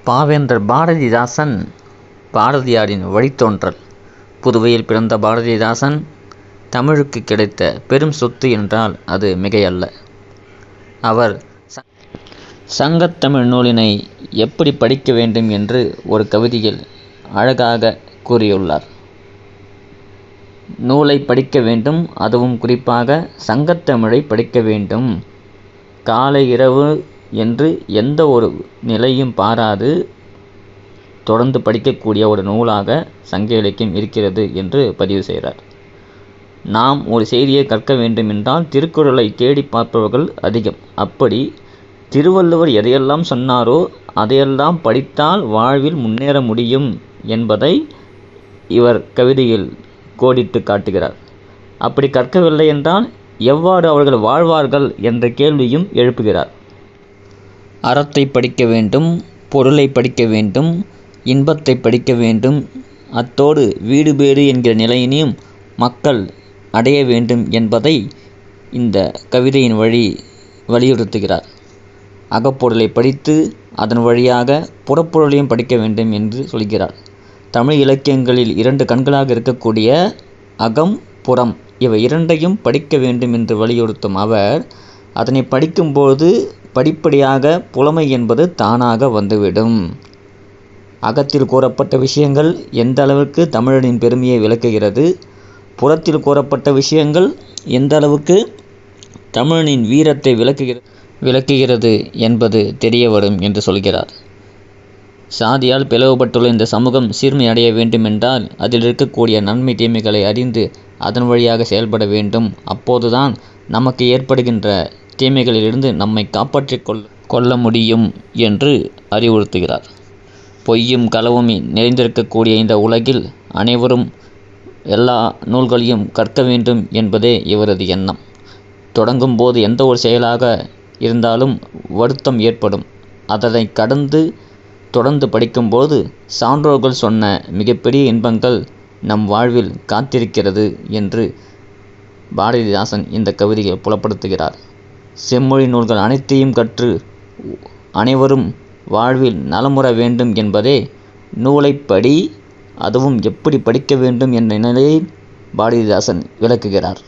பாவேந்தர் பாரதிதாசன் பாரதியாரின் வழித்தோன்றல். புதுவையில் பிறந்த பாரதிதாசன் தமிழுக்கு கிடைத்த பெரும் சொத்து என்றால் அது மிகையல்ல. அவர் சங்கத்தமிழ் நூலினை எப்படி படிக்க வேண்டும் என்று ஒரு கவிதையில் அழகாக கூறியுள்ளார். நூலை படிக்க வேண்டும், அதுவும் குறிப்பாக சங்கத்தமிழை படிக்க வேண்டும். காலை இரவு என்று எந்த ஒரு நிலையும் பாராது தொடர்ந்து படிக்கக்கூடிய ஒரு நூலாக சங்க இலக்கியம் இருக்கிறது என்று பதிவு செய்கிறார். நாம் ஒரு செய்தியை கற்க வேண்டுமென்றால் திருக்குறளை தேடி பார்ப்பவர்கள் அதிகம். அப்படி திருவள்ளுவர் எதையெல்லாம் சொன்னாரோ அதையெல்லாம் படித்தால் வாழ்வில் முன்னேற முடியும் என்பதை இவர் கவிதையில் கோடிட்டு காட்டுகிறார். அப்படி கற்கவில்லை என்றால் எவ்வாறு அவர்கள் வாழ்வார்கள் என்ற கேள்வியும் எழுப்புகிறார். அறத்தை படிக்க வேண்டும், பொருளை படிக்க வேண்டும், இன்பத்தை படிக்க வேண்டும், அத்தோடு வீடு பேறு என்கிற நிலையினையும் மக்கள் அடைய வேண்டும் என்பதை இந்த கவிதையின் வலியுறுத்துகிறார். அகப்பொருளை படித்து அதன் வழியாக புறப்பொருளையும் படிக்க வேண்டும் என்று சொல்கிறார். தமிழ் இலக்கியங்களில் 2 கண்களாக இருக்கக்கூடிய அகம், புறம் இவை இரண்டையும் படிக்க வேண்டும் என்று வலியுறுத்தும் அவர், அதனை படிக்கும்போது படிப்படியாக புலமை என்பது தானாக வந்துவிடும். அகத்தில் கூறப்பட்ட விஷயங்கள் எந்த அளவுக்கு தமிழனின் பெருமையை விளக்குகிறது, புறத்தில் கூறப்பட்ட விஷயங்கள் எந்த அளவுக்கு தமிழனின் வீரத்தை விளக்குகிறது என்பது தெரிய வரும் என்று சொல்கிறார். சாதியால் பிளவுபட்டுள்ள இந்த சமூகம் சீர்மை அடைய வேண்டுமென்றால் அதில் இருக்கக்கூடிய நன்மை தீமைகளை அறிந்து அதன் வழியாக செயல்பட வேண்டும். அப்போதுதான் நமக்கு ஏற்படுகின்ற தீமைகளிலிருந்து நம்மை காப்பாற்றிக் கொள்ள முடியும் என்று அறிவுறுத்துகிறார். பொய்யும் களவும் நிறைந்திருக்கக்கூடிய இந்த உலகில் அனைவரும் எல்லா நூல்களையும் கற்க வேண்டும் என்பதே இவரது எண்ணம். தொடங்கும் போது எந்த ஒரு செயலாக இருந்தாலும் வருத்தம் ஏற்படும். அதனை கடந்து தொடர்ந்து படிக்கும்போது சான்றோர்கள் சொன்ன மிகப்பெரிய இன்பங்கள் நம் வாழ்வில் காத்திருக்கிறது என்று பாரதிதாசன் இந்த கவிதையை புலப்படுத்துகிறார். செம்மொழி நூல்கள் அனைத்தையும் கற்று அனைவரும் வாழ்வில் நலமுற வேண்டும் என்பதே நூலைப்படி, அதுவும் எப்படி படிக்க வேண்டும் என்ற நிலையை பாரதிதாசன் விளக்குகிறார்.